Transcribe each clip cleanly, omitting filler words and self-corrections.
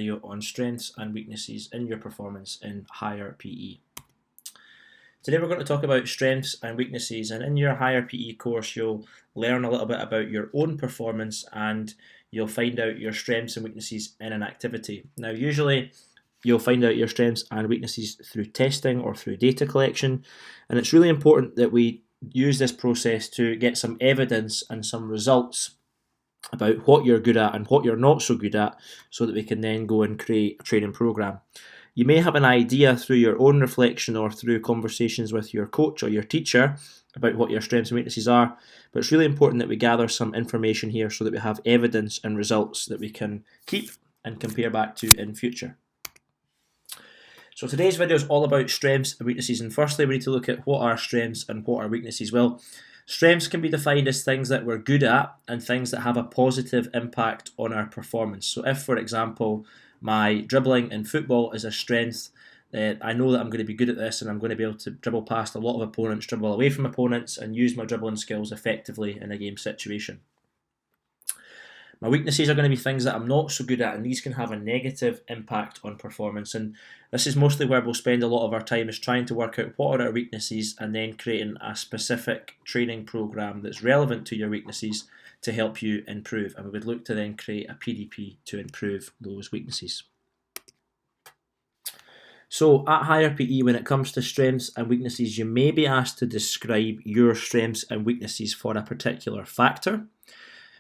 Video on strengths and weaknesses in your performance in higher PE. Today we're going to talk about strengths and weaknesses, and in your higher PE course you'll learn a little bit about your own performance and you'll find out your strengths and weaknesses in an activity. Now usually you'll find out your strengths and weaknesses through testing or through data collection, and it's really important that we use this process to get some evidence and some results about what you're good at and what you're not so good at, so that we can then go and create a training program. You may have an idea through your own reflection or through conversations with your coach or your teacher about what your strengths and weaknesses are, but it's really important that we gather some information here so that we have evidence and results that we can keep and compare back to in future. So today's video is all about strengths and weaknesses, and firstly we need to look at what are strengths and what are weaknesses. Well, strengths can be defined as things that we're good at and things that have a positive impact on our performance. So if, for example, my dribbling in football is a strength, I know that I'm going to be good at this and I'm going to be able to dribble past a lot of opponents, dribble away from opponents and use my dribbling skills effectively in a game situation. My weaknesses are going to be things that I'm not so good at, and these can have a negative impact on performance, and this is mostly where we'll spend a lot of our time, is trying to work out what are our weaknesses and then creating a specific training program that's relevant to your weaknesses to help you improve, and we would look to then create a PDP to improve those weaknesses. So at higher PE, when it comes to strengths and weaknesses, you may be asked to describe your strengths and weaknesses for a particular factor.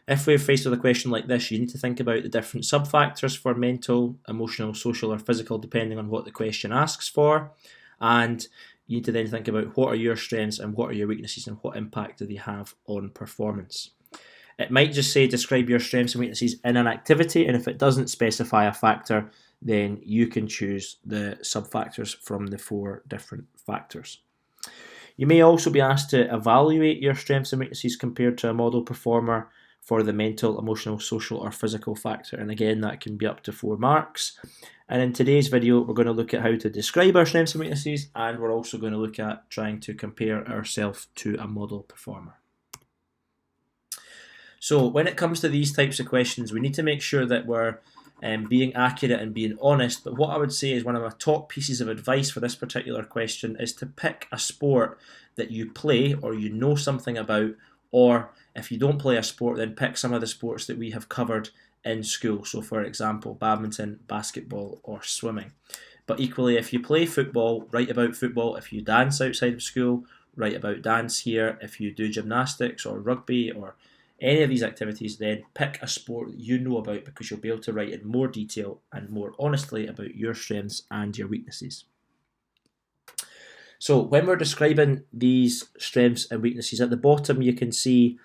If we're faced with a question like this, you need to think about the different sub-factors for mental, emotional, social or physical, depending on what the question asks for, and you need to then think about what are your strengths and what are your weaknesses and what impact do they have on performance. It might just say describe your strengths and weaknesses in an activity, and if it doesn't specify a factor, then you can choose the sub-factors from the 4 different factors. You may also be asked to evaluate your strengths and weaknesses compared to a model performer for the mental, emotional, social or physical factor, and again that can be up to 4 marks. And in today's video we're going to look at how to describe our strengths and weaknesses, and we're also going to look at trying to compare ourselves to a model performer. So when it comes to these types of questions, we need to make sure that we're being accurate and being honest, but what I would say is one of my top pieces of advice for this particular question is to pick a sport that you play or you know something about, or if you don't play a sport, then pick some of the sports that we have covered in school. So for example, badminton, basketball or swimming. But equally, if you play football, write about football. If you dance outside of school, write about dance here. If you do gymnastics or rugby or any of these activities, then pick a sport that you know about, because you'll be able to write in more detail and more honestly about your strengths and your weaknesses. So when we're describing these strengths and weaknesses, at the bottom you can see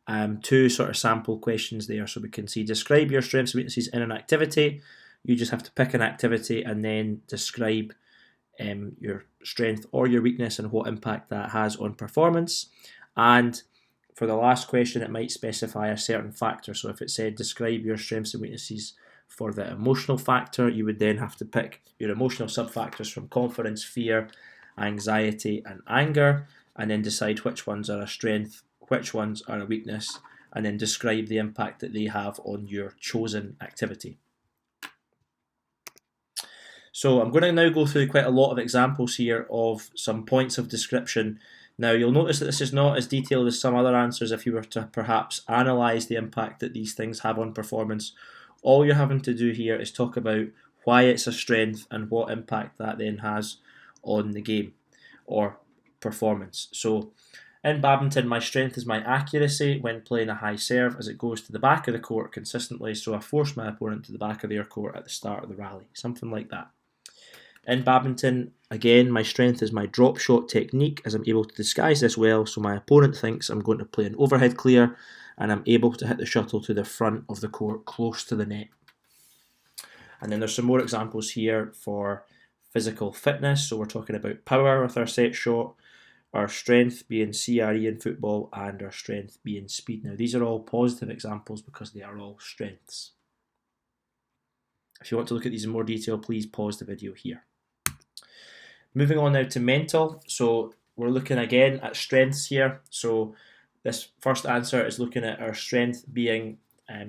2 sort of sample questions there. So we can see describe your strengths and weaknesses in an activity. You just have to pick an activity and then describe your strength or your weakness and what impact that has on performance. And for the last question, it might specify a certain factor. So if it said describe your strengths and weaknesses for the emotional factor, you would then have to pick your emotional sub-factors from confidence, fear, anxiety and anger, and then decide which ones are a strength, which ones are a weakness, and then describe the impact that they have on your chosen activity. So I'm going to now go through quite a lot of examples here of some points of description. Now you'll notice that this is not as detailed as some other answers if you were to perhaps analyse the impact that these things have on performance. All you're having to do here is talk about why it's a strength and what impact that then has on the game or performance. So in badminton, my strength is my accuracy when playing a high serve as it goes to the back of the court consistently, so I force my opponent to the back of their court at the start of the rally, something like that. In badminton, again, my strength is my drop shot technique, as I'm able to disguise this well so my opponent thinks I'm going to play an overhead clear and I'm able to hit the shuttle to the front of the court close to the net. And then there's some more examples here for physical fitness. So we're talking about power with our set shot, our strength being CRE in football, and our strength being speed. Now these are all positive examples because they are all strengths. If you want to look at these in more detail, please pause the video here. Moving on now to mental. So we're looking again at strengths here. So this first answer is looking at our strength being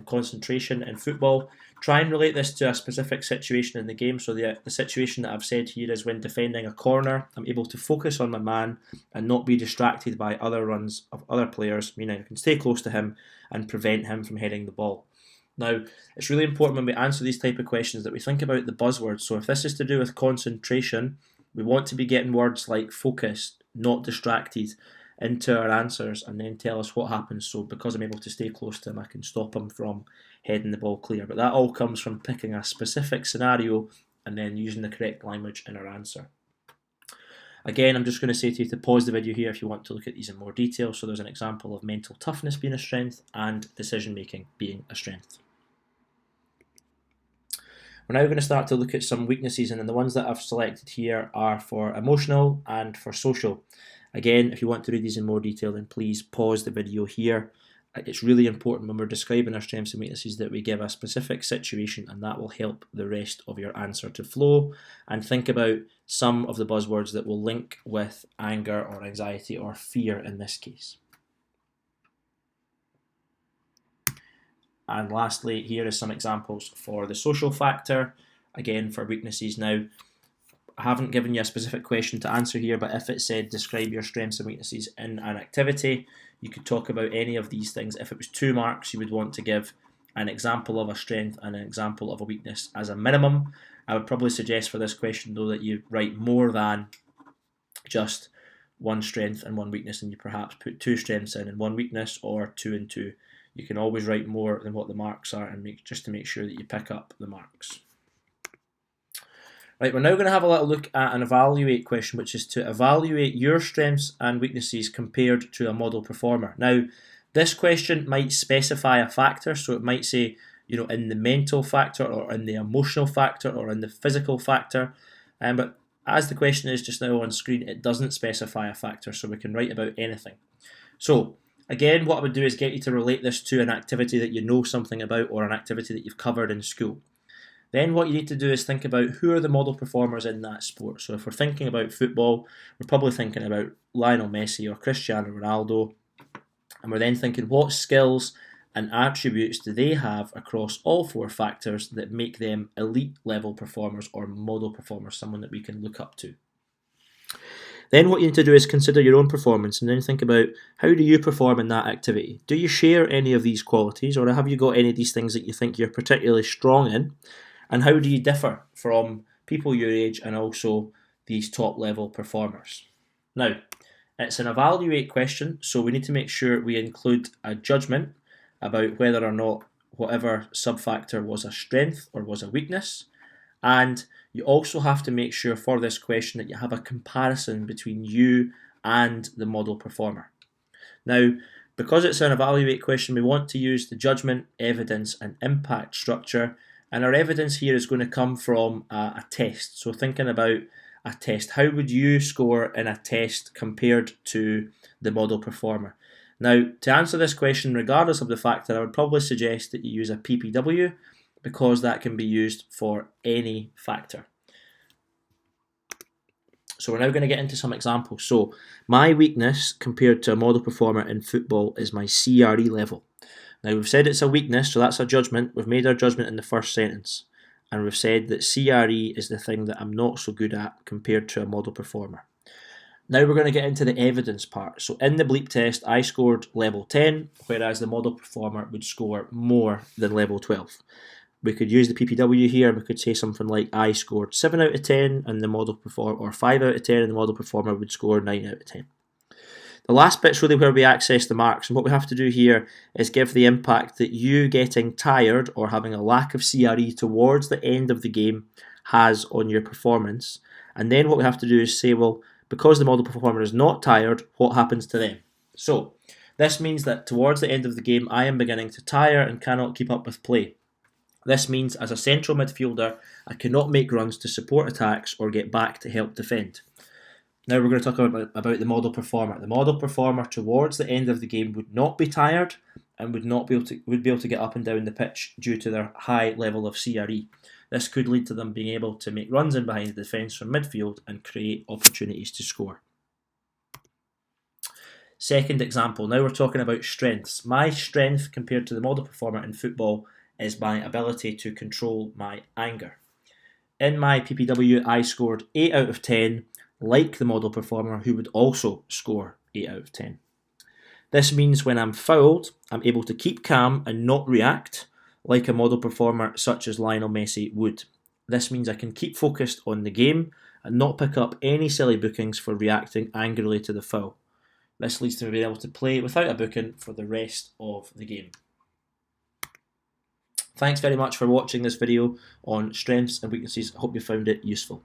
concentration in football. Try and relate this to a specific situation in the game. So the situation that I've said here is when defending a corner, I'm able to focus on my man and not be distracted by other runs of other players, meaning I can stay close to him and prevent him from heading the ball. Now, it's really important when we answer these type of questions that we think about the buzzwords. So if this is to do with concentration, we want to be getting words like focused, not distracted, into our answers, and then tell us what happens. So because I'm able to stay close to him, I can stop him from heading the ball clear. But that all comes from picking a specific scenario and then using the correct language in our answer. Again, I'm just going to say to you to pause the video here if you want to look at these in more detail. So there's an example of mental toughness being a strength and decision making being a strength. We're now going to start to look at some weaknesses, and then the ones that I've selected here are for emotional and for social. Again, if you want to read these in more detail, then please pause the video here. It's really important when we're describing our strengths and weaknesses that we give a specific situation, and that will help the rest of your answer to flow. And think about some of the buzzwords that will link with anger or anxiety or fear in this case. And lastly, here are some examples for the social factor, again for weaknesses. Now, I haven't given you a specific question to answer here, but if it said describe your strengths and weaknesses in an activity, you could talk about any of these things. If it was 2 marks, you would want to give an example of a strength and an example of a weakness as a minimum. I would probably suggest for this question though that you write more than just 1 strength and 1 weakness, and you perhaps put 2 strengths in and 1 weakness, or 2 and 2. You can always write more than what the marks are, and just to make sure that you pick up the marks. Right, we're now going to have a little look at an evaluate question, which is to evaluate your strengths and weaknesses compared to a model performer. Now, this question might specify a factor, so it might say, in the mental factor, or in the emotional factor, or in the physical factor. But as the question is just now on screen, it doesn't specify a factor, so we can write about anything. So, again, what I would do is get you to relate this to an activity that you know something about, or an activity that you've covered in school. Then what you need to do is think about who are the model performers in that sport. So if we're thinking about football, we're probably thinking about Lionel Messi or Cristiano Ronaldo. And we're then thinking what skills and attributes do they have across all 4 factors that make them elite level performers or model performers, someone that we can look up to. Then what you need to do is consider your own performance, and then think about how do you perform in that activity. Do you share any of these qualities, or have you got any of these things that you think you're particularly strong in? And how do you differ from people your age and also these top level performers? Now, it's an evaluate question, so we need to make sure we include a judgment about whether or not whatever sub-factor was a strength or was a weakness. And you also have to make sure for this question that you have a comparison between you and the model performer. Now, because it's an evaluate question, we want to use the judgment, evidence, and impact structure. And our evidence here is going to come from a test. So thinking about a test, how would you score in a test compared to the model performer? Now, to answer this question, regardless of the factor, I would probably suggest that you use a PPW, because that can be used for any factor. So we're now going to get into some examples. So my weakness compared to a model performer in football is my CRE level. Now, we've said it's a weakness, so that's a judgment. We've made our judgment in the first sentence. And we've said that CRE is the thing that I'm not so good at compared to a model performer. Now we're going to get into the evidence part. So in the bleep test, I scored level 10, whereas the model performer would score more than level 12. We could use the PPW here. We could say something like I scored 7 out of 10, and the model performer, or 5 out of 10, and the model performer would score 9 out of 10. The last bit's really where we access the marks, and what we have to do here is give the impact that you getting tired or having a lack of CRE towards the end of the game has on your performance. And then what we have to do is say, well, because the model performer is not tired, what happens to them? So this means that towards the end of the game, I am beginning to tire and cannot keep up with play. This means as a central midfielder, I cannot make runs to support attacks or get back to help defend. Now we're going to talk about the model performer. The model performer towards the end of the game would not be tired and would be able to get up and down the pitch due to their high level of CRE. This could lead to them being able to make runs in behind the defence from midfield and create opportunities to score. Second example, now we're talking about strengths. My strength compared to the model performer in football is my ability to control my anger. In my PPW, I scored 8 out of 10, like the model performer, who would also score 8 out of 10. This means when I'm fouled, I'm able to keep calm and not react, like a model performer such as Lionel Messi would. This means I can keep focused on the game and not pick up any silly bookings for reacting angrily to the foul. This leads to me being able to play without a booking for the rest of the game. Thanks very much for watching this video on strengths and weaknesses. I hope you found it useful.